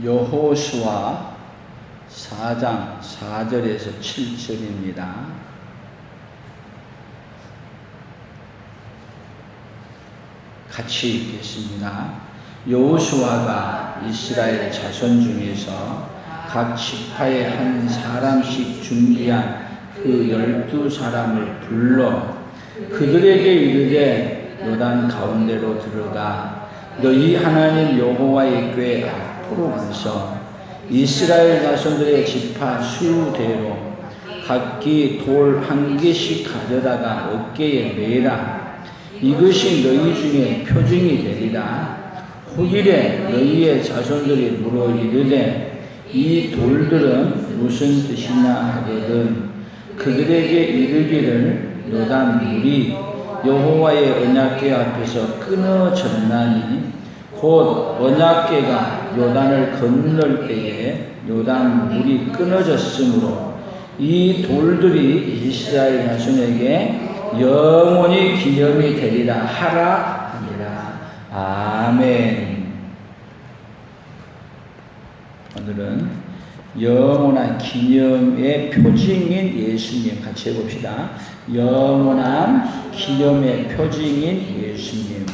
여호수아 4장 4절에서 7절입니다. 같이 읽겠습니다. 여호수아가 이스라엘 자손 중에서 각 지파에 한 사람씩 준비한 그 12사람을 불러 그들에게 이르되 요단 가운데로 들어가 너희 하나님 여호와의 궤 앞으로 가서 이스라엘 자손들의 지파 수대로 각기 돌 한 개씩 가져다가 어깨에 매라. 이것이 너희 중에 표징이 되리라. 후일에 너희의 자손들이 물어 이르되 이 돌들은 무슨 뜻이냐 하거든 그들에게 이르기를 요단 물이 여호와의 언약궤 앞에서 끊어졌나니 곧 언약궤가 요단을 건널 때에 요단 물이 끊어졌으므로 이 돌들이 이스라엘 자손에게 영원히 기념이 되리라 하라 하니라. 아멘. 오늘은 영원한 기념의 표징인 예수님 같이 해봅시다. 영원한 기념의 표징인 예수님.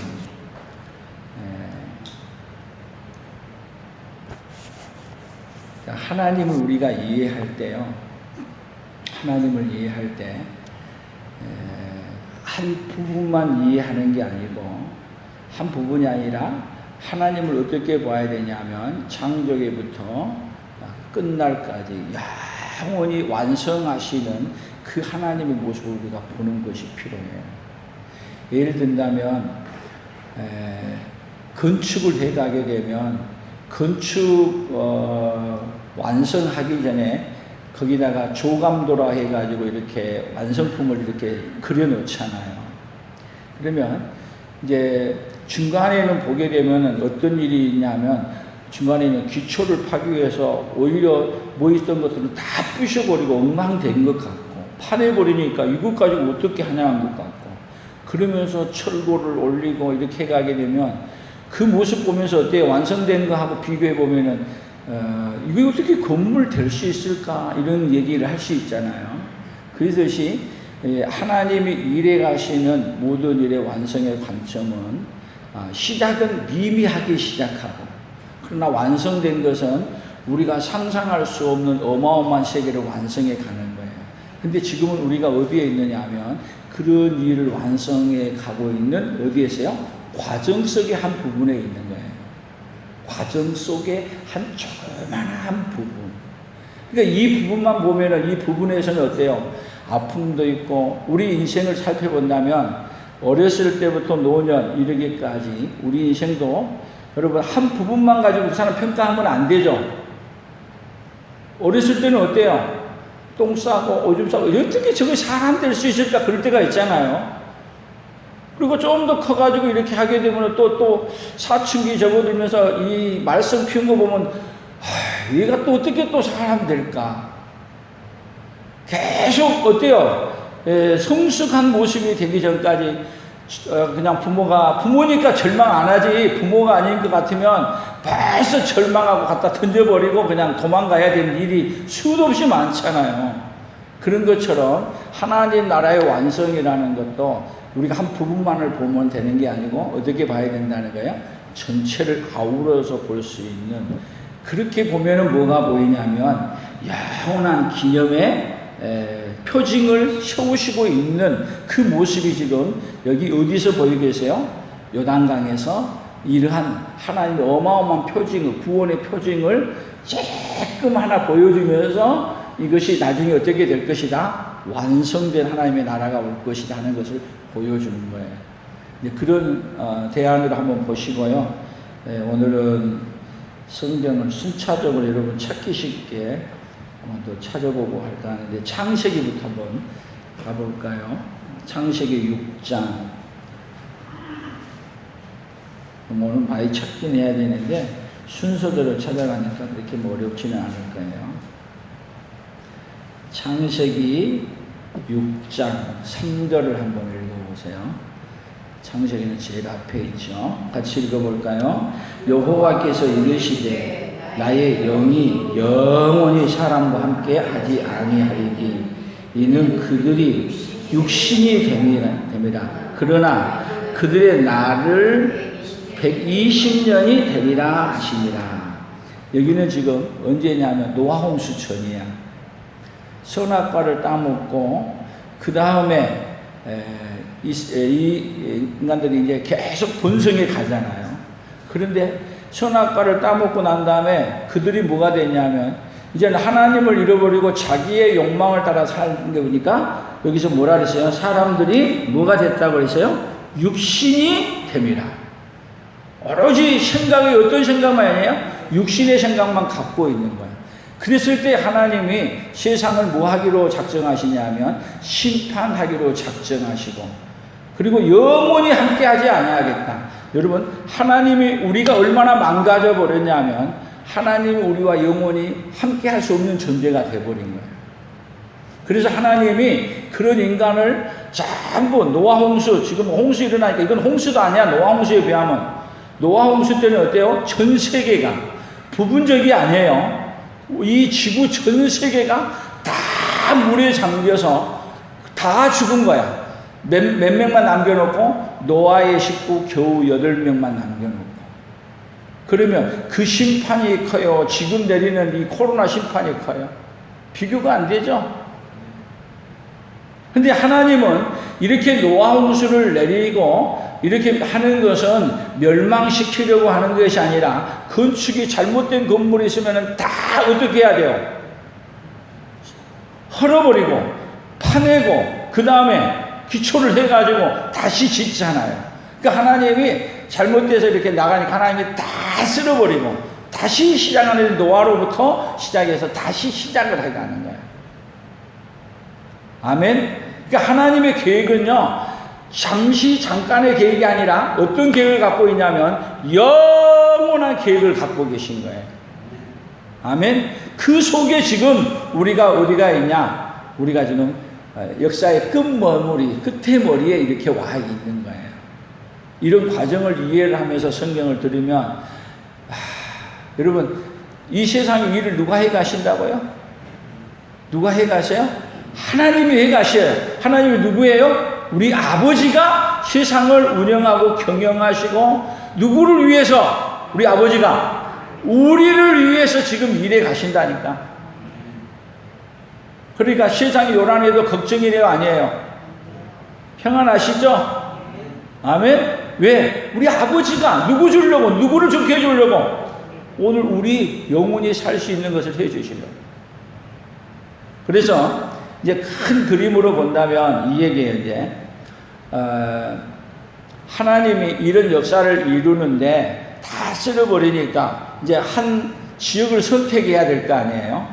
하나님을 우리가 이해할 때요. 하나님을 이해할 때 한 부분만 이해하는 게 아니고 한 부분이 아니라 하나님을 어떻게 봐야 되냐면 창조기부터 끝날까지 영원히 완성하시는 그 하나님의 모습을 우리가 보는 것이 필요해요. 예를 든다면 건축을 해가게 되면 건축 완성하기 전에 거기다가 조감도라 해가지고 이렇게 완성품을 이렇게 그려놓잖아요. 그러면 이제 중간에는 보게 되면 어떤 일이 있냐면 중간에는 기초를 파기 위해서 오히려 뭐 있던 것들은 다 부셔버리고 엉망된 것 같고 파내버리니까 이것 가지고 어떻게 하냐는 것 같고 그러면서 철골을 올리고 이렇게 가게 되면 그 모습 보면서 어때요? 완성된 거하고 비교해 보면은 이게 어떻게 건물 될 수 있을까? 이런 얘기를 할 수 있잖아요. 그것이 하나님이 일해 가시는 모든 일의 완성의 관점은 시작은 미미하게 시작하고 그러나 완성된 것은 우리가 상상할 수 없는 어마어마한 세계를 완성해 가는 거예요. 근데 지금은 우리가 어디에 있느냐 하면 그런 일을 완성해 가고 있는 어디에서요? 과정 속의 한 부분에 있는 거예요. 과정 속의 한 조그만한 부분. 그러니까 이 부분만 보면은 이 부분에서는 어때요? 아픔도 있고 우리 인생을 살펴본다면 어렸을 때부터 노년 이르기까지 우리 인생도 여러분 한 부분만 가지고 그 사람 평가하면 안 되죠. 어렸을 때는 어때요? 똥 싸고 오줌 싸고 어떻게 저게 사람 될 수 있을까 그럴 때가 있잖아요. 그리고 좀 더 커가지고 이렇게 하게 되면 또 사춘기 접어들면서 이 말썽 피운 거 보면 얘가 또 어떻게 또 사람 될까? 계속 어때요? 성숙한 모습이 되기 전까지 그냥 부모니까 절망 안 하지 부모가 아닌 것 같으면 벌써 절망하고 갖다 던져버리고 그냥 도망가야 되는 일이 수도 없이 많잖아요. 그런 것처럼 하나님 나라의 완성이라는 것도 우리가 한 부분만을 보면 되는 게 아니고 어떻게 봐야 된다는 거예요? 전체를 아우러서 볼 수 있는 그렇게 보면은 뭐가 보이냐면 영원한 기념의 표징을 세우시고 있는 그 모습이 지금 여기 어디서 보이고 계세요? 요단강에서 이러한 하나님의 어마어마한 표징을 구원의 표징을 조금 하나 보여주면서 이것이 나중에 어떻게 될 것이다? 완성된 하나님의 나라가 올 것이다 하는 것을 보여주는 거예요. 그런 대안으로 한번 보시고요. 오늘은 성경을 순차적으로 여러분 찾기 쉽게 한번 또 찾아보고 할까 하는데 창세기부터 한번 가볼까요? 창세기 6장. 오늘 많이 찾긴 해야 되는데 순서대로 찾아가니까 그렇게 어렵지는 않을 거예요. 창세기 6장 3절을 한번 읽어보세요. 창세기는 제일 앞에 있죠. 같이 읽어볼까요? 여호와께서 이르시되 나의 영이 영원히 사람과 함께 하지 아니하리니 이는 그들이 육신이 됩니다. 그러나 그들의 날을 120년이 되리라 하시니라. 여기는 지금 언제냐면 노아 홍수 전이야. 선악과를 따먹고 그 다음에 이 인간들이 이제 계속 본성에 가잖아요. 그런데 선악과를 따먹고 난 다음에 그들이 뭐가 되냐면 이제는 하나님을 잃어버리고 자기의 욕망을 따라 사는 게 보니까 여기서 뭐라 그랬어요? 사람들이 뭐가 됐다고 그랬어요? 육신이 됩니다. 오로지 생각이 어떤 생각만 아니에요? 육신의 생각만 갖고 있는 거예요. 그랬을 때 하나님이 세상을 뭐 하기로 작정하시냐면 심판하기로 작정하시고 그리고 영원히 함께하지 아니하겠다. 여러분 하나님이 우리가 얼마나 망가져 버렸냐면 하나님이 우리와 영원히 함께할 수 없는 존재가 되어버린 거예요. 그래서 하나님이 그런 인간을 전부 노아 홍수, 지금 홍수 일어나니까 이건 홍수도 아니야. 노아 홍수에 비하면. 노아 홍수 때는 어때요? 전 세계가 부분적이 아니에요. 이 지구 전 세계가 다 물에 잠겨서 다 죽은 거야. 몇 명만 남겨놓고 노아의 식구 겨우 8명만 남겨놓고. 그러면 그 심판이 커요. 지금 내리는 이 코로나 심판이 커요. 비교가 안 되죠. 근데 하나님은 이렇게 노아 홍수를 내리고 이렇게 하는 것은 멸망시키려고 하는 것이 아니라 건축이 잘못된 건물이 있으면 다 어떻게 해야 돼요? 헐어버리고 파내고 그 다음에 기초를 해가지고 다시 짓잖아요. 그러니까 하나님이 잘못돼서 이렇게 나가니까 하나님이 다 쓸어버리고 다시 시작하는 노아로부터 시작해서 다시 시작을 해가는 거예요. 아멘. 그러니까 하나님의 계획은요 잠깐의 계획이 아니라 어떤 계획을 갖고 있냐면 영원한 계획을 갖고 계신 거예요. 아멘. 그 속에 지금 우리가 어디가 있냐? 우리가 지금 역사의 끝에 머리에 이렇게 와 있는 거예요. 이런 과정을 이해를 하면서 성경을 들으면 여러분 이 세상의 일을 누가 해 가신다고요? 누가 해 가세요? 하나님이 해 가셔요. 하나님이 누구예요? 우리 아버지가 세상을 운영하고 경영하시고 누구를 위해서? 우리 아버지가 우리를 위해서 지금 일해 가신다니까. 그러니까 세상이 요란해도 걱정이래요, 아니에요? 평안하시죠? 아멘? 왜? 우리 아버지가 누구 주려고, 누구를 좋게 해주려고 오늘 우리 영혼이 살 수 있는 것을 해주시려고. 그래서 이제 큰 그림으로 본다면 이 얘기예요. 이제 하나님이 이런 역사를 이루는데 다 쓸어버리니까 이제 한 지역을 선택해야 될 거 아니에요.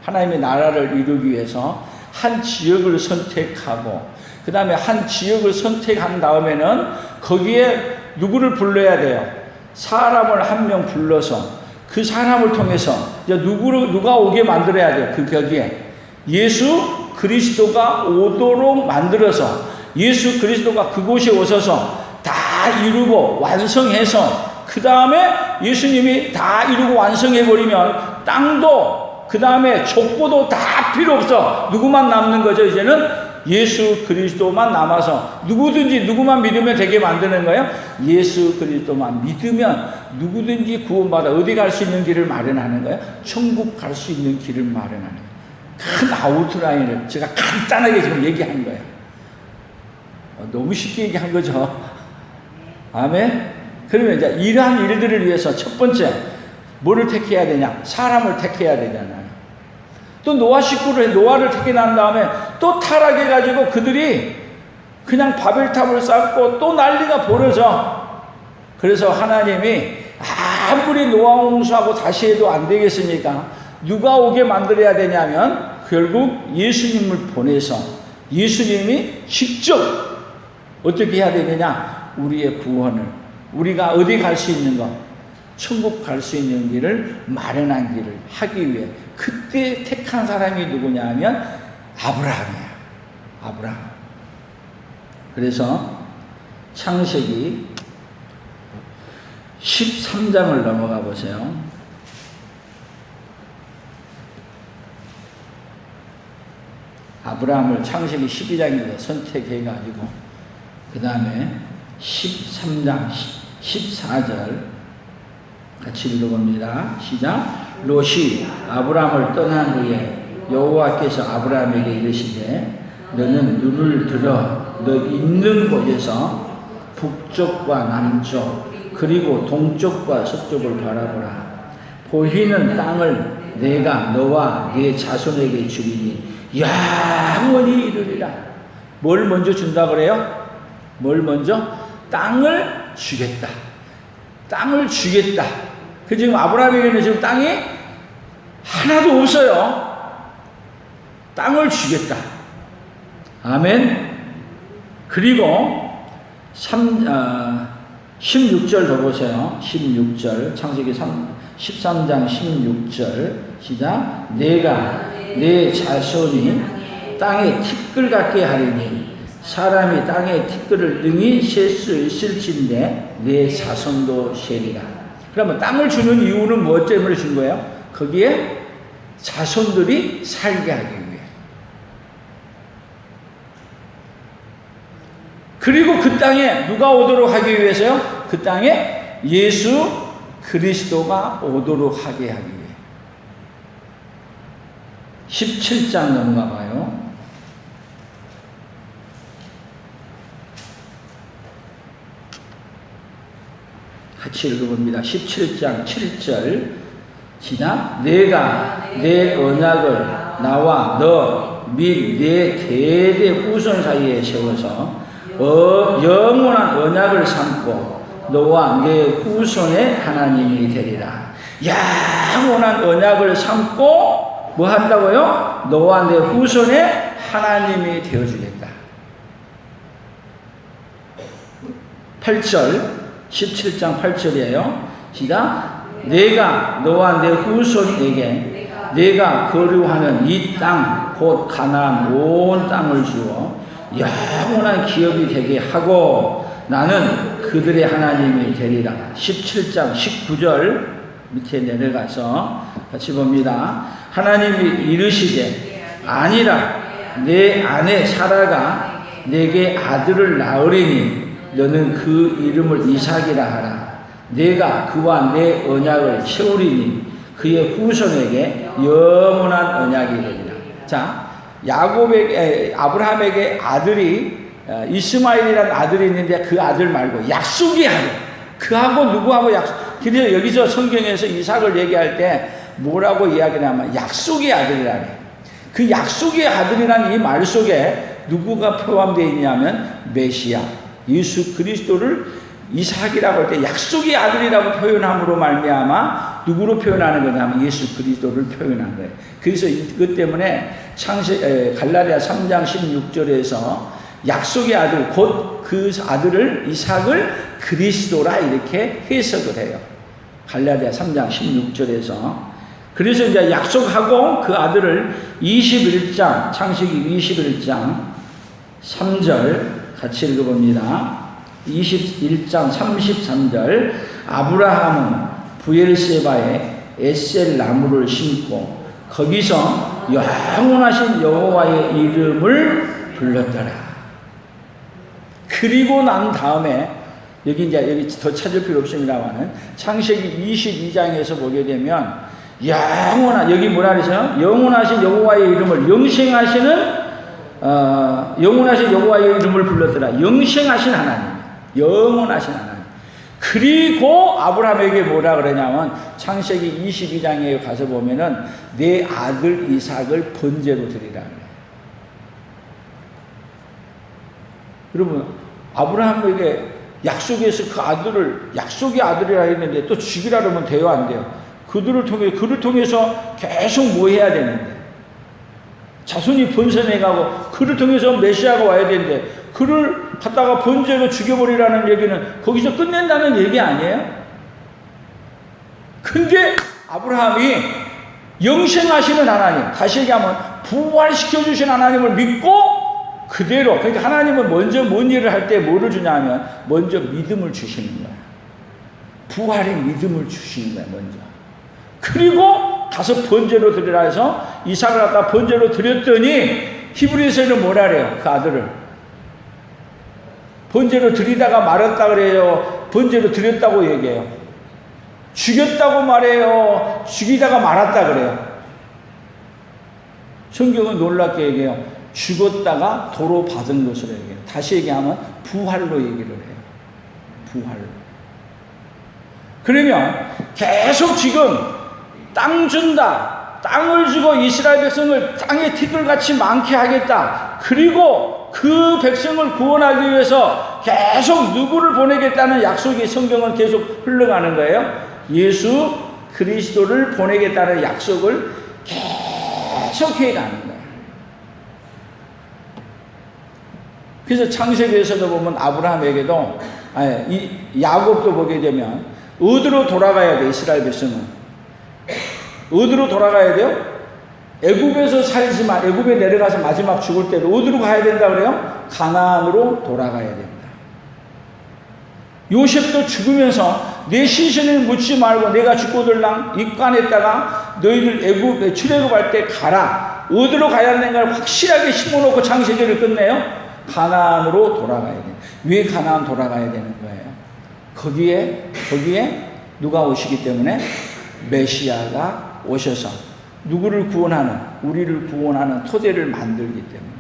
하나님의 나라를 이루기 위해서 한 지역을 선택하고 그 다음에 한 지역을 선택한 다음에는 거기에 누구를 불러야 돼요? 사람을 한 명 불러서 그 사람을 통해서 이제 누가 오게 만들어야 돼요. 그 격에 예수 그리스도가 오도록 만들어서 예수 그리스도가 그곳에 오셔서 다 이루고 완성해서 그 다음에 예수님이 다 이루고 완성해버리면 땅도 그 다음에 족보도 다 필요 없어. 누구만 남는 거죠? 이제는 예수 그리스도만 남아서 누구든지 누구만 믿으면 되게 만드는 거예요. 예수 그리스도만 믿으면 누구든지 구원받아 어디 갈 수 있는 길을 마련하는 거예요. 천국 갈 수 있는 길을 마련하는 거예요. 큰 아웃라인을 제가 간단하게 지금 얘기한 거예요. 너무 쉽게 얘기한 거죠. 아멘. 그러면 이제 이러한 일들을 위해서 첫 번째 뭐를 택해야 되냐? 사람을 택해야 되잖아요. 또 노아를 택해 난 다음에 또 타락해가지고 그들이 그냥 바벨탑을 쌓고 또 난리가 벌어져. 그래서 하나님이 아무리 노아 홍수하고 다시 해도 안 되겠으니까 누가 오게 만들어야 되냐면 결국 예수님을 보내서 예수님이 직접 어떻게 해야 되느냐? 우리의 구원을 우리가 어디 갈 수 있는 것? 천국 갈 수 있는 길을 마련한 길을 하기 위해 그때 택한 사람이 누구냐 하면 아브라함이야. 아브라함. 그래서 창세기 13장을 넘어가 보세요. 아브라함을 창세기 12장에서 선택해가지고 그 다음에 13장 14절 같이 읽어봅니다. 시작. 롯이 아브라함을 떠난 후에 여호와께서 아브라함에게 이르시되 너는 눈을 들어 너 있는 곳에서 북쪽과 남쪽 그리고 동쪽과 서쪽을 바라보라. 보이는 땅을 내가 너와 네 자손에게 주리니 영원히 이르리라. 뭘 먼저 준다 그래요? 뭘 먼저? 땅을 주겠다. 땅을 주겠다. 그 지금 아브라함에게는 지금 땅이 하나도 없어요. 땅을 주겠다. 아멘. 그리고 16절 더 보세요. 16절 창세기 13장 16절 시작. 내가 내 자손이 땅에 티끌 같게 하리니 사람이 땅에 티끌을 능히 셀 수 있을진데 내 자손도 세리라. 그러면 땅을 주는 이유는 무엇 때문에 준 거예요? 거기에 자손들이 살게 하기 위해. 그리고 그 땅에 누가 오도록 하기 위해서요? 그 땅에 예수 그리스도가 오도록 하게 하기 위해. 17장 넘어가 봐요. 같이 읽어봅니다. 17장 7절 시작. 내가 내 언약을 나와 너 및 내 대대 후손 사이에 세워서 영원한 언약을 삼고 너와 내 후손의 하나님이 되리라. 영원한 언약을 삼고 뭐 한다고요? 너와 내 후손의 하나님이 되어주겠다. 8절 17장 8절이에요. 시작. 내가 너와 내 후손에게 내가 거류하는 이 땅 곧 가나안 온 땅을 주어 영원한 기업이 되게 하고 나는 그들의 하나님이 되리라. 17장 19절 밑에 내려가서 같이 봅니다. 하나님이 이르시되 아니라 내 아내 사라가 내게 아들을 낳으리니 너는 그 이름을 이삭이라 하라. 내가 그와 내 언약을 세우리니 그의 후손에게 영원한 언약이 되리라. 자, 아브라함에게 아들이 이스마엘이라는 아들이 있는데 그 아들 말고 약속의 아들. 그하고 누구하고 약속. 그래서 여기서 성경에서 이삭을 얘기할 때 뭐라고 이야기하냐면 약속의 아들이라네. 그 약속의 아들이라는 이 말 속에 누구가 포함되어 있냐면 메시아 예수 그리스도를 이삭이라고 할 때 약속의 아들이라고 표현함으로 말미암아 누구로 표현하는 거냐면 예수 그리스도를 표현한 거예요. 그래서 이것 때문에 갈라디아 3장 16절에서 약속의 아들 곧 그 아들을 이삭을 그리스도라 이렇게 해석을 해요. 갈라디아 3장 16절에서. 그래서 이제 약속하고 그 아들을 21장 창세기 21장 3절 같이 읽어봅니다. 21장 33절 아브라함은 부엘세바에 에셀 나무를 심고 거기서 영원하신 여호와의 이름을 불렀더라. 그리고 난 다음에 여기 더 찾을 필요 없습니다만은 창세기 22장에서 보게 되면 여기 뭐라 그러세요? 영원하신 여호와의 이름을 영원하신 여호와의 이름을 불렀더라. 영생하신 하나님. 영원하신 하나님. 그리고 아브라함에게 뭐라 그러냐면 창세기 22장에 가서 보면은 내 아들 이삭을 번제로 드리라. 여러분 아브라함에게 약속에서 그 아들을 약속의 아들이라 했는데 또 죽이라 그러면 돼요 안 돼요? 그를 통해서 계속 뭐 해야 되는데 자손이 번성해가고 그를 통해서 메시아가 와야 되는데 그를 갖다가 번제로 죽여버리라는 얘기는 거기서 끝낸다는 얘기 아니에요? 근데 아브라함이 영생하시는 하나님, 다시 얘기하면 부활시켜주신 하나님을 믿고 그대로, 그러니까 하나님은 먼저 뭔 일을 할 때 뭐를 주냐면 먼저 믿음을 주시는 거야. 부활의 믿음을 주시는 거야 먼저. 그리고 가서 번제로 드리라 해서 이삭을 갖다 번제로 드렸더니 히브리서에는 뭐라 그래요? 그 아들을 번제로 드리다가 말았다 그래요? 번제로 드렸다고 얘기해요? 죽였다고 말해요? 죽이다가 말았다 그래요? 성경은 놀랍게 얘기해요. 죽었다가 도로 받은 것으로 얘기해요. 다시 얘기하면 부활로 얘기를 해요. 부활로. 그러면 계속 지금 땅 준다. 땅을 주고 이스라엘 백성을 땅의 티끌같이 많게 하겠다. 그리고 그 백성을 구원하기 위해서 계속 누구를 보내겠다는 약속이 성경은 계속 흘러가는 거예요. 예수 그리스도를 보내겠다는 약속을 계속해 가는 거예요. 그래서 창세기에서도 보면 아브라함에게도 이 야곱도 보게 되면 어디로 돌아가야 돼? 이스라엘 백성은 어디로 돌아가야 돼요? 애굽에서 살지만 애굽에 내려가서 마지막 죽을 때도 어디로 가야 된다 그래요? 가나안으로 돌아가야 됩니다. 요셉도 죽으면서 내 시신을 묻지 말고 내가 죽고들랑 입관했다가 너희들 애굽에 출애굽할 때 가라. 어디로 가야 하는가를 확실하게 심어놓고 창세기를 끝내요. 가나안으로 돌아가야 돼요. 왜 가나안 돌아가야 되는 거예요? 거기에 누가 오시기 때문에 메시아가 오셔서 누구를 구원하는, 우리를 구원하는 토대를 만들기 때문에.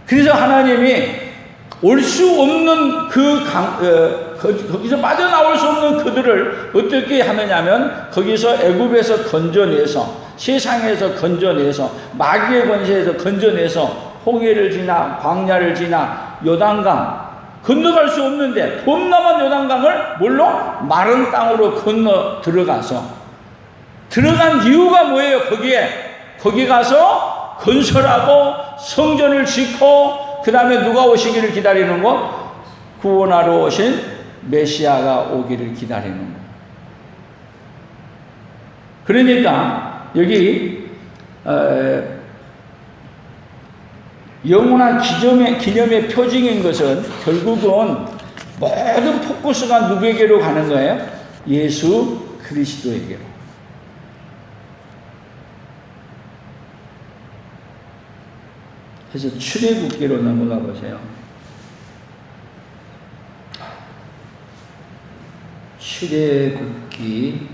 그래서 하나님이 올 수 없는 거기서 빠져나올 수 없는 그들을 어떻게 하느냐면 거기서 애굽에서 건져내서 세상에서 건져내서 마귀의 권세에서 건져내서 홍해를 지나 광야를 지나 요단강 건너갈 수 없는데 봄남한 요단강을 뭘로? 마른 땅으로 건너 들어가서 들어간 이유가 뭐예요? 거기 가서 건설하고 성전을 짓고 그 다음에 누가 오시기를 기다리는 거? 구원하러 오신 메시아가 오기를 기다리는 거. 그러니까 여기 영원한 기념의 표징인 것은 결국은 모든 포커스가 누구에게로 가는 거예요? 예수 그리스도에게로. 그래서 출애굽기로 넘어가 보세요. 출애굽기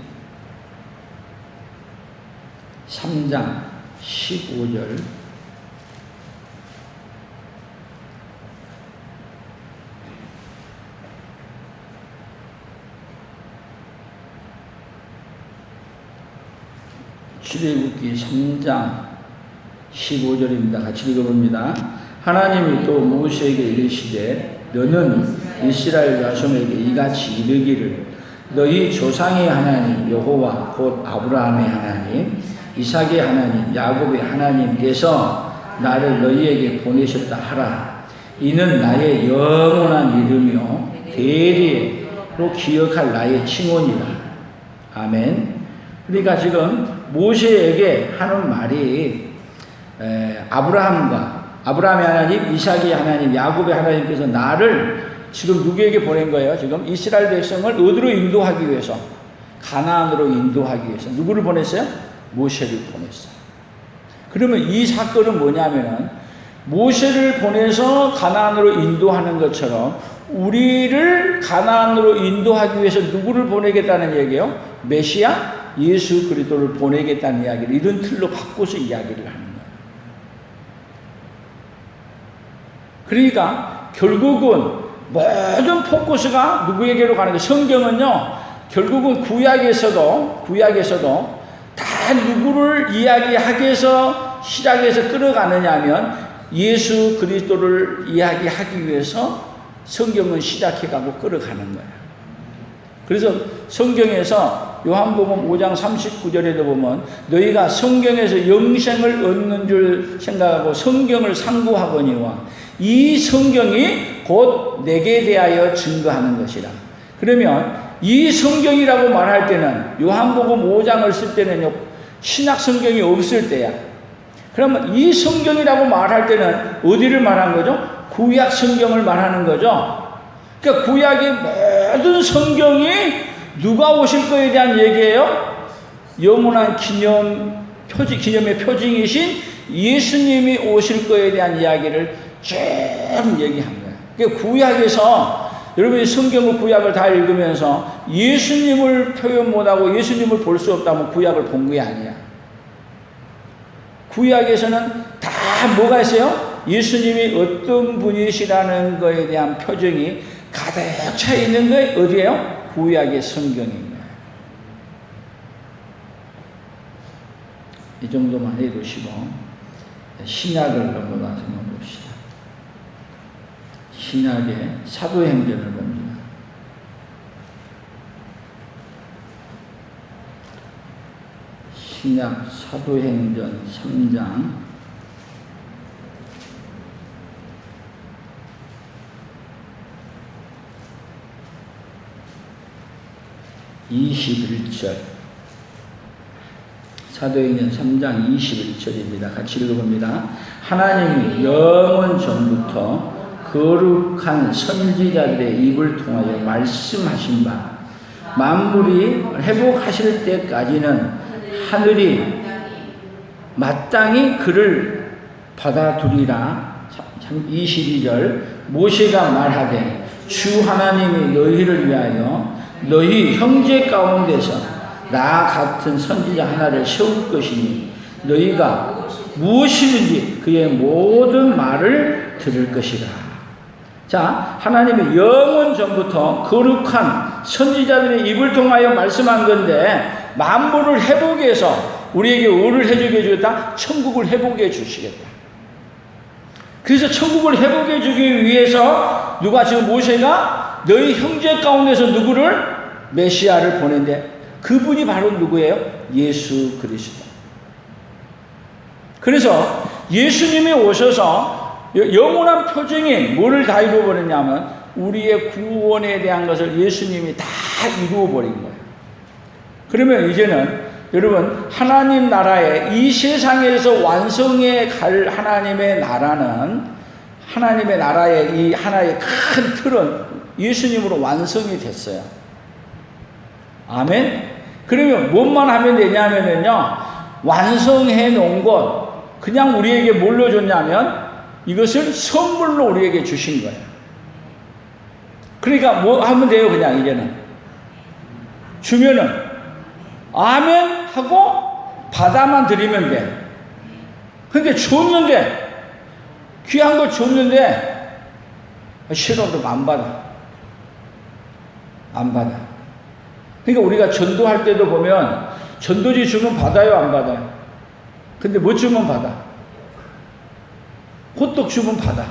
3장 15절. 출애굽기 3장 15절입니다. 같이 읽어봅니다. 하나님이 또 모세에게 이르시되 너는 이스라엘 자손에게 이같이 이르기를 너희 조상의 하나님 여호와 곧 아브라함의 하나님 이삭의 하나님 야곱의 하나님께서 나를 너희에게 보내셨다 하라. 이는 나의 영원한 이름이요 대리로 기억할 나의 칭언이라. 아멘. 그러니까 지금 모세에게 하는 말이 아브라함의 하나님, 이삭의 하나님, 야곱의 하나님께서 나를 지금 누구에게 보낸 거예요? 지금 이스라엘 백성을 어디로 인도하기 위해서? 가나안으로 인도하기 위해서. 누구를 보냈어요? 모세를 보냈어요. 그러면 이 사건은 뭐냐면은 모세를 보내서 가나안으로 인도하는 것처럼 우리를 가나안으로 인도하기 위해서 누구를 보내겠다는 얘기예요? 메시아 예수 그리스도를 보내겠다는 이야기를 이런 틀로 바꿔서 이야기를 하는 거예요. 그러니까 결국은 모든 포커스가 누구에게로 가는 거예요? 성경은요, 결국은 구약에서도 다 누구를 이야기하기 위해서 시작해서 끌어가느냐 하면 예수 그리스도를 이야기하기 위해서 성경은 시작해가고 끌어가는 거예요. 그래서 성경에서 요한복음 5장 39절에도 보면 너희가 성경에서 영생을 얻는 줄 생각하고 성경을 상고하거니와 이 성경이 곧 내게 대하여 증거하는 것이라. 그러면 이 성경이라고 말할 때는 요한복음 5장을 쓸 때는요 신약 성경이 없을 때야. 그러면 이 성경이라고 말할 때는 어디를 말한 거죠? 구약 성경을 말하는 거죠. 그러니까 구약의 모든 성경이 누가 오실 거에 대한 얘기예요? 영원한 기념 기념의 표징이신 예수님이 오실 거에 대한 이야기를 쭉 얘기한 거예요. 그러니까 구약에서 여러분이 성경을 구약을 다 읽으면서 예수님을 표현 못하고 예수님을 볼 수 없다면 구약을 본 게 아니야. 구약에서는 다 뭐가 있어요? 예수님이 어떤 분이시라는 거에 대한 표정이 가득 차 있는 게 어디예요? 구약의 성경인 거예요. 이 정도만 해두시고 신약을 넘어가서 봅시다. 신약의 사도행전을 봅니다. 신약 사도행전 3장 21절. 사도행전 3장 21절입니다. 같이 읽어봅니다. 하나님이 영원 전부터 거룩한 선지자들의 입을 통하여 말씀하신 바 만물이 회복하실 때까지는 하늘이 마땅히 그를 받아두리라. 22절. 모세가 말하되 주 하나님이 너희를 위하여 너희 형제 가운데서 나 같은 선지자 하나를 세울 것이니 너희가 무엇이든지 그의 모든 말을 들을 것이라. 자, 하나님이 영원 전부터 거룩한 선지자들의 입을 통하여 말씀한 건데 만물을 회복해서 우리에게 뭐를 해주게 주겠다? 천국을 회복해 주시겠다. 그래서 천국을 회복해 주기 위해서 누가 지금 모세가 너희 형제 가운데서 누구를? 메시아를 보낸대. 그분이 바로 누구예요? 예수 그리스도. 그래서 예수님이 오셔서 영원한 표징인 뭐를 다 이루어버렸냐면 우리의 구원에 대한 것을 예수님이 다 이루어버린 거예요. 그러면 이제는 여러분 하나님 나라에 이 세상에서 완성해 갈 하나님의 나라는 하나님의 나라의 이 하나의 큰 틀은 예수님으로 완성이 됐어요. 아멘. 그러면 뭔만 하면 되냐면요 완성해 놓은 것 그냥 우리에게 뭘로 줬냐면 이것을 선물로 우리에게 주신 거예요. 그러니까 뭐 하면 돼요? 그냥 이제는 주면은 아멘 하고 받아만 드리면 돼. 근데 줬는데 귀한 거 줬는데 싫어도 안 받아. 안 받아. 그러니까 우리가 전도할 때도 보면 전도지 주면 받아요, 안 받아요? 근데 뭐 주면 받아? 호떡 주면 받아.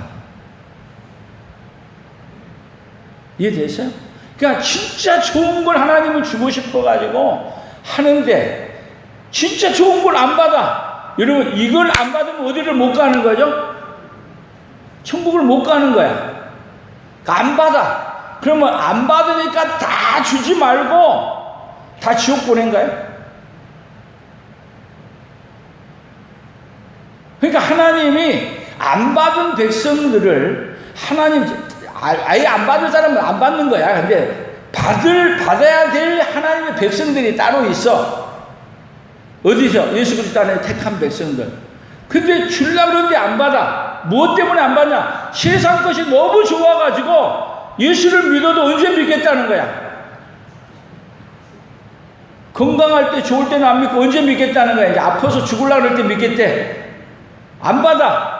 이해되세요? 그러니까 진짜 좋은 걸 하나님을 주고 싶어가지고 하는데 진짜 좋은 걸 안 받아. 여러분 이걸 안 받으면 어디를 못 가는 거죠? 천국을 못 가는 거야. 안 받아. 그러면 안 받으니까 다 주지 말고 다 지옥 보낸 거예요. 그러니까 하나님이 안 받은 백성들을 하나님 아예 안 받을 사람은 안 받는 거야. 근데 받아야 될 하나님의 백성들이 따로 있어. 어디서? 예수 그리스도 안에 택한 백성들. 근데 주려고 그러는데 안 받아. 무엇 때문에 안 받냐? 세상 것이 너무 좋아가지고 예수를 믿어도 언제 믿겠다는 거야. 건강할 때 좋을 때는 안 믿고 언제 믿겠다는 거야. 이제 아파서 죽으려고 그럴 때 믿겠대. 안 받아.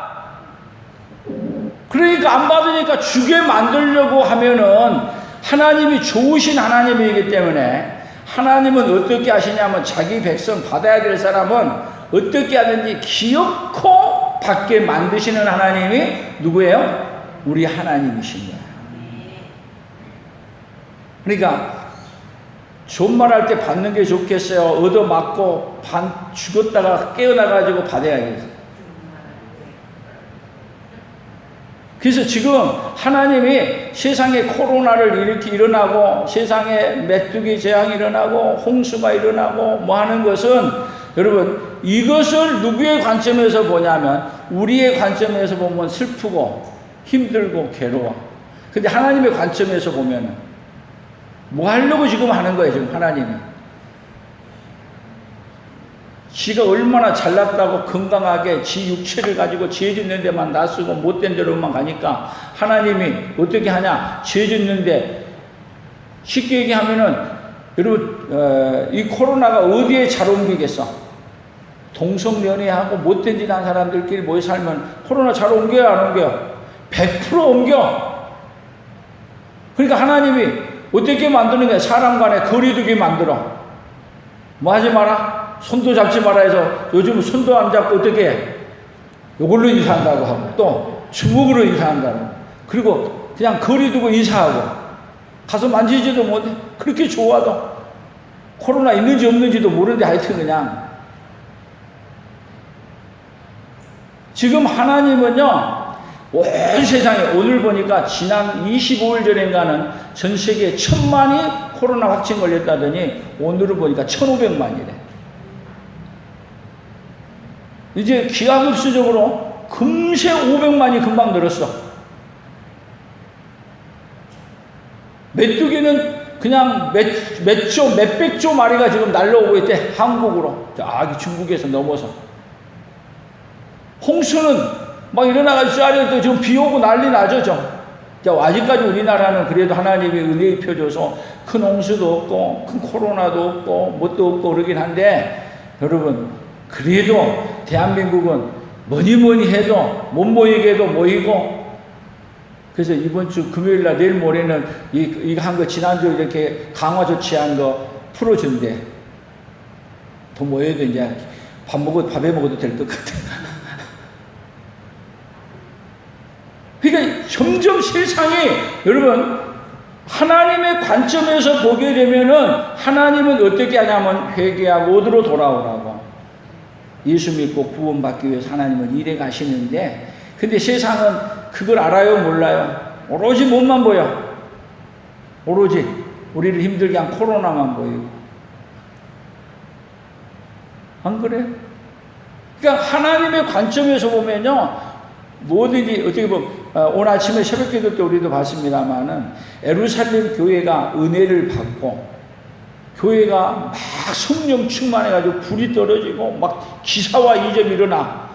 그러니까 안 받으니까 주게 만들려고 하면은 하나님이 좋으신 하나님이기 때문에 하나님은 어떻게 하시냐면 자기 백성 받아야 될 사람은 어떻게 하든지 기어코 받게 만드시는 하나님이 누구예요? 우리 하나님이신 거예요. 그러니까 존말할 때 받는 게 좋겠어요? 얻어맞고 죽었다가 깨어나가지고 받아야겠어요. 그래서 지금 하나님이 세상에 코로나를 이렇게 일어나고 세상에 메뚜기 재앙이 일어나고 홍수가 일어나고 뭐 하는 것은 여러분 이것을 누구의 관점에서 보냐면 우리의 관점에서 보면 슬프고 힘들고 괴로워. 근데 하나님의 관점에서 보면 뭐 하려고 지금 하는 거예요? 지금 하나님이 지가 얼마나 잘났다고 건강하게 지 육체를 가지고 죄 짓는 데만 낯쓰고 못된 데로만 가니까 하나님이 어떻게 하냐? 죄 짓는데 쉽게 얘기하면은 여러분 이 코로나가 어디에 잘 옮기겠어? 동성연애하고 못된 짓 한 사람들끼리 모여 살면 코로나 잘 옮겨요, 안 옮겨요? 100% 옮겨. 그러니까 하나님이 어떻게 만드는 거야? 사람 간에 거리두기 만들어. 뭐 하지 마라? 손도 잡지 마라 해서 요즘 손도 안 잡고 어떻게 해? 요걸로 인사한다고 하고 또 주먹으로 인사한다고. 그리고 그냥 거리 두고 인사하고 가서 만지지도 못해. 그렇게 좋아도 코로나 있는지 없는지도 모르는데 하여튼 그냥 지금 하나님은요 온 세상에 오늘 보니까 지난 25일 전인가는 전 세계에 1000만이 코로나 확진 걸렸다더니 오늘은 보니까 1500만이래. 이제 기하급수적으로 금세 500만이 금방 늘었어. 메뚜기는 그냥 몇백조 마리가 지금 날라오고 있대. 한국으로. 저기 중국에서 넘어서. 홍수는 막 일어나가지고 쏴려도 지금 비 오고 난리 나죠. 아직까지 우리나라는 그래도 하나님이 은혜 입혀줘서 큰 홍수도 없고 큰 코로나도 없고 뭣도 없고 그러긴 한데 여러분 그래도 대한민국은 뭐니 해도 못 모이게 해도 모이고 그래서 이번 주 금요일날 내일 모레는 이거 한 거 지난주 이렇게 강화 조치한 거 풀어준대. 더 모여도 이제 밥에 먹어도 될 것 같아. 그러니까 점점 세상이 여러분 하나님의 관점에서 보게 되면은 하나님은 어떻게 하냐면 회개하고 어디로 돌아오라고. 예수 믿고 구원받기 위해서 하나님은 일해 가시는데 근데 세상은 그걸 알아요 몰라요? 오로지 몸만 보여. 오로지 우리를 힘들게 한 코로나만 보이고. 안 그래요? 그러니까 하나님의 관점에서 보면요 뭐든지 어떻게 보면 오늘 아침에 새벽기도 때 우리도 봤습니다마는 예루살렘 교회가 은혜를 받고 교회가 막 성령 충만해가지고 불이 떨어지고 막 기사와 이점이 일어나.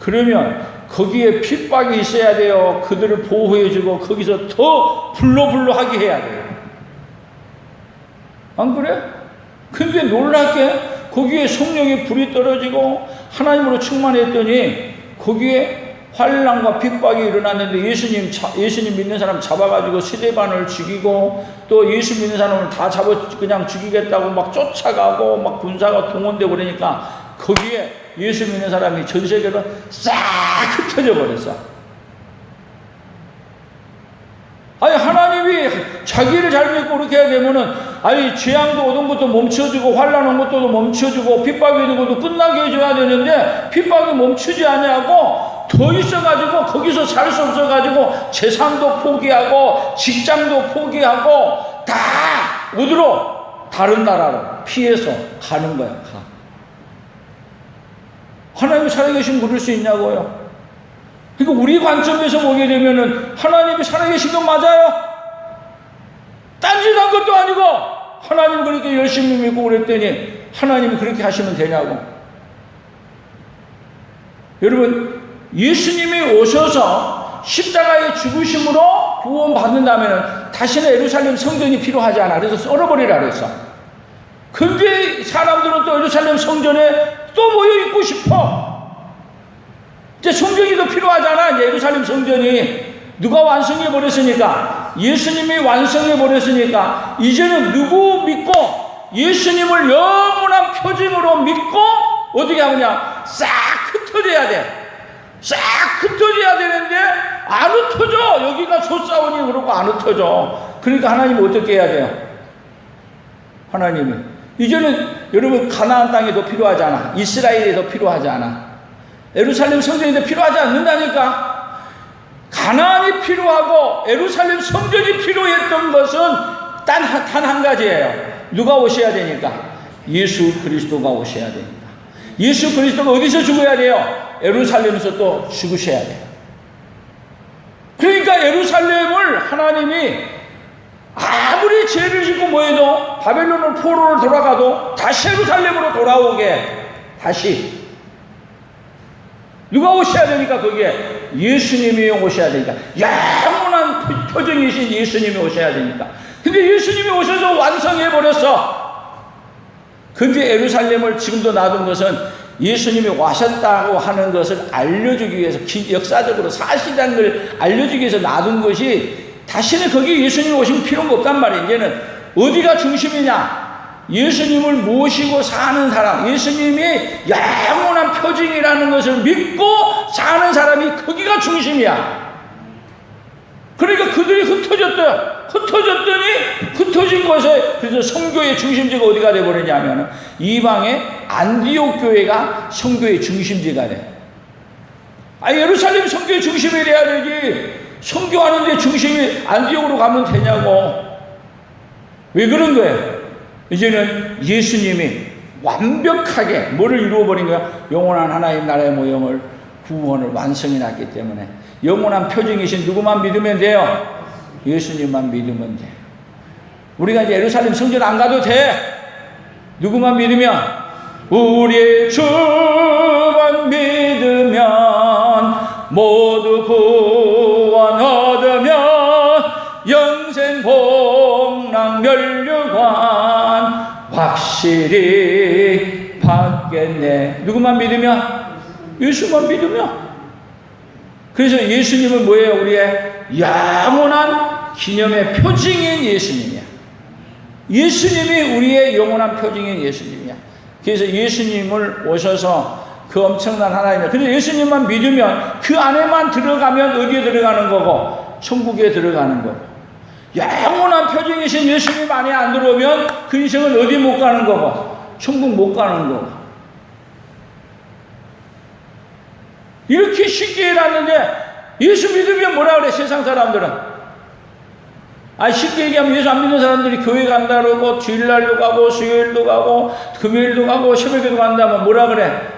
그러면 거기에 핍박이 있어야 돼요. 그들을 보호해주고 거기서 더 불로 하게 해야 돼요. 안 그래? 근데 놀랍게 거기에 성령의 불이 떨어지고 하나님으로 충만했더니 거기에 환난과 핍박이 일어났는데 예수님 믿는 사람 잡아가지고 스데반을 죽이고 또 예수 믿는 사람을 다 그냥 죽이겠다고 막 쫓아가고 막 군사가 동원되고 그러니까 거기에 예수 믿는 사람이 전 세계로 싹 흩어져 버렸어. 아니 하나님이 자기를 잘 믿고 그렇게 해야 되면은 아니 재앙도 오는 것도 멈춰주고 환난 온 것도 멈춰주고 핍박이 오는 것도 끝나게 해줘야 되는데 핍박이 멈추지 않냐고 더 있어가지고 거기서 살 수 없어가지고 재산도 포기하고 직장도 포기하고 다 어디로? 다른 나라로 피해서 가는 거야. 가. 하나님이 살아계시면 그럴 수 있냐고요. 그러니까 우리 관점에서 보게 되면은 하나님이 살아계신 건 맞아요. 딴짓한 것도 아니고 하나님 그렇게 열심히 믿고 그랬더니 하나님이 그렇게 하시면 되냐고. 여러분 예수님이 오셔서 십자가의 죽으심으로 구원받는다면 다시는 예루살렘 성전이 필요하지 않아. 그래서 썰어버리라 그랬어. 근데 사람들은 또 예루살렘 성전에 또 모여 있고 싶어. 이제 성전이 더 필요하잖아. 이제 예루살렘 성전이 누가 완성해 버렸으니까 예수님이 완성해 버렸으니까 이제는 누구 믿고 예수님을 영원한 표징으로 믿고 어떻게 하느냐 싹 흩어져야 돼. 싹 흩어져야 되는데 안 흩어져. 여기가 소싸우니 그러고 안 흩어져. 그러니까 하나님이 어떻게 해야 돼요? 하나님이 이제는 여러분 가나안 땅이 더 필요하지 않아. 이스라엘이 더 필요하지 않아. 예루살렘 성전이 더 필요하지 않는다니까. 가나안이 필요하고 예루살렘 성전이 필요했던 것은 단 한 가지예요. 누가 오셔야 되니까? 예수 그리스도가 오셔야 되니까. 예수 그리스도가 어디서 죽어야 돼요? 예루살렘에서 또 죽으셔야 돼요. 그러니까 예루살렘을 하나님이 아무리 죄를 짓고 뭐해도 바벨론을 포로로 돌아가도 다시 예루살렘으로 돌아오게 다시. 누가 오셔야 되니까 거기에? 예수님이 오셔야 되니까. 영원한 표징이신 예수님이 오셔야 되니까. 근데 예수님이 오셔서 완성해버렸어. 근데 예루살렘을 지금도 놔둔 것은 예수님이 와셨다고 하는 것을 알려주기 위해서, 역사적으로 사실이라는 걸 알려주기 위해서 놔둔 것이, 다시는 거기 예수님이 오시면 필요가 없단 말이에요. 이제는 어디가 중심이냐? 예수님을 모시고 사는 사람, 예수님이 영원한 표징이라는 것을 믿고 사는 사람이 거기가 중심이야. 그러니까 그들이 흩어졌더니 흩어진 것에, 그래서 성교의 중심지가 어디가 되어버리냐면 이방의 안디옥 교회가 성교의 중심지가 돼. 예루살렘 성교의 중심이 돼야 되지. 성교하는데 중심이 안디옥으로 가면 되냐고. 왜 그런 거예요? 이제는 예수님이 완벽하게 뭐를 이루어버린 거야? 영원한 하나님 나라의 모형을, 구원을 완성해 놨기 때문에 영원한 표징이신 누구만 믿으면 돼요? 예수님만 믿으면 돼. 우리가 이제 예루살렘 성전 안 가도 돼. 누구만 믿으면? 우리의 주만 믿으면 모두 구원 얻으면 영생 복락 면류관 확실히 받겠네. 누구만 믿으면? 예수만 믿으면. 그래서 예수님은 뭐예요? 우리의 영원한 기념의 표징인 예수님이야. 예수님이 우리의 영원한 표징인 예수님이야. 그래서 예수님을 오셔서 그 엄청난 하나님이야. 근데 예수님만 믿으면, 그 안에만 들어가면 어디에 들어가는 거고? 천국에 들어가는 거고. 영원한 표징이신 예수님 안에 안 들어오면 그 인생은 어디 못 가는 거고? 천국 못 가는 거고. 이렇게 쉽게 해놨는데 예수 믿으면 뭐라 그래? 세상 사람들은. 쉽게 얘기하면 예수 안 믿는 사람들이 교회 간다 그러고, 주일날도 가고, 수요일도 가고, 금요일도 가고, 새벽에도 간다면 뭐라 그래?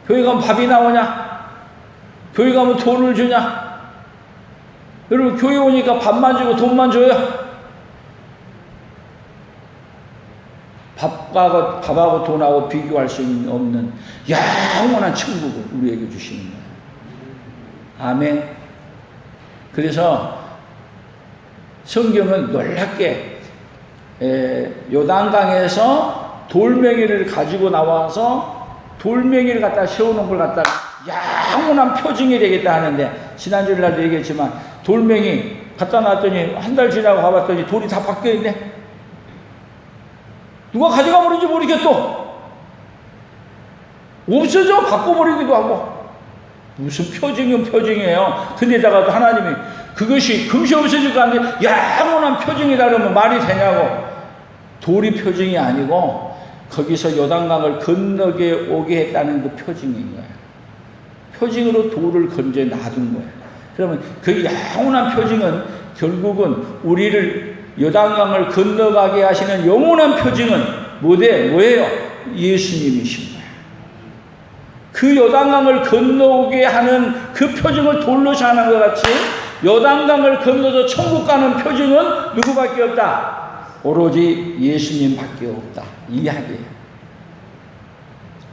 교회 가면 밥이 나오냐? 교회 가면 돈을 주냐? 여러분, 교회 오니까 밥만 주고 돈만 줘요? 밥하고 돈하고 비교할 수 없는 영원한 천국을 우리에게 주시는 거예요. 아멘. 그래서 성경은 놀랍게 요단강에서 돌멩이를 가지고 나와서 돌멩이를 갖다 세우는 걸 갖다 영원한 표징이 되겠다 하는데, 지난주날도 얘기했지만 돌멩이 갖다 놨더니 한 달 지나고 가봤더니 돌이 다 바뀌어있네. 누가 가져가 버린지 모르겠어. 없어져. 바꿔버리기도 하고. 무슨 표징은 표징이에요. 근데다가 하나님이 그것이 금시 없어질 거 아닌데 영원한 표징이다 그러면 말이 되냐고. 돌이 표징이 아니고 거기서 요단강을 건너게 오게 했다는 그 표징인 거예요. 표징으로 돌을 건져 놔둔 거예요. 그러면 그 영원한 표징은 결국은 우리를 요단강을 건너가게 하시는 영원한 표징은 뭐예요? 예수님이신 거예요. 그 요단강을 건너오게 하는 그 표징을 돌로 하는 것 같이 요단강을 건너서 천국 가는 표징은 누구밖에 없다? 오로지 예수님밖에 없다. 이 이야기예요.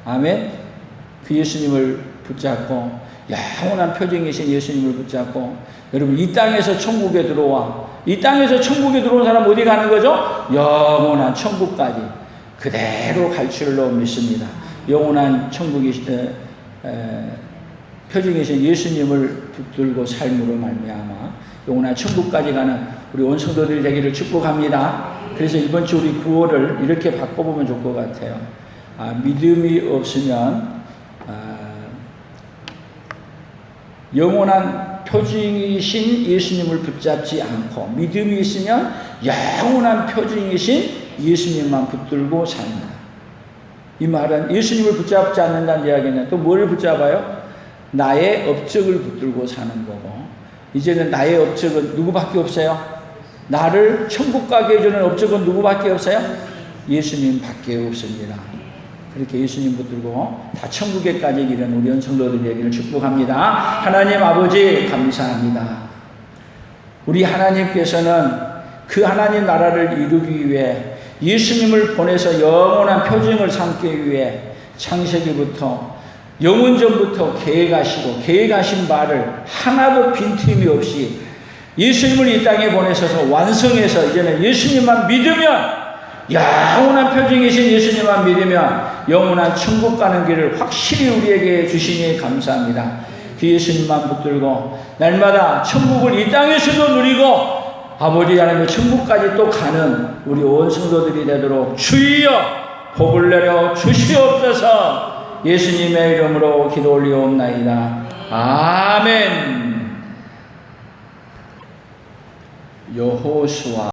아멘. 그 예수님을 붙잡고, 영원한 표징이신 예수님을 붙잡고, 여러분 이 땅에서 천국에 들어와. 이 땅에서 천국에 들어온 사람 어디 가는 거죠? 영원한 천국까지 그대로 갈 줄로 믿습니다. 영원한 천국이 표징이신 예수님을 붙들고 삶으로 말미암아 영원한 천국까지 가는 우리 온 성도들이 되기를 축복합니다. 그래서 이번 주 우리 구호를 이렇게 바꿔보면 좋을 것 같아요. 믿음이 없으면 영원한 표징이신 예수님을 붙잡지 않고, 믿음이 있으면 영원한 표징이신 예수님만 붙들고 산다. 이 말은 예수님을 붙잡지 않는다는 이야기는 또 뭐를 붙잡아요? 나의 업적을 붙들고 사는 거고, 이제는 나의 업적은 누구밖에 없어요? 나를 천국 가게 해주는 업적은 누구밖에 없어요? 예수님밖에 없습니다. 그렇게 예수님 붙들고 다 천국에까지 이르는 우리 온 성도들에게를 축복합니다. 하나님 아버지 감사합니다. 우리 하나님께서는 그 하나님 나라를 이루기 위해 예수님을 보내서 영원한 표징을 삼기 위해 창세기부터 영원전부터 계획하시고 계획하신 바를 하나도 빈틈이 없이 예수님을 이 땅에 보내셔서 완성해서 이제는 예수님만 믿으면, 영원한 표징이신 예수님만 믿으면 영원한 천국 가는 길을 확실히 우리에게 주시니 감사합니다. 그 예수님만 붙들고 날마다 천국을 이 땅에서도 누리고 아버지 하나님의 천국까지 또 가는 우리 온 성도들이 되도록 주여 복을 내려 주시옵소서. 예수님의 이름으로 기도 올리옵나이다. 아멘. 여호수아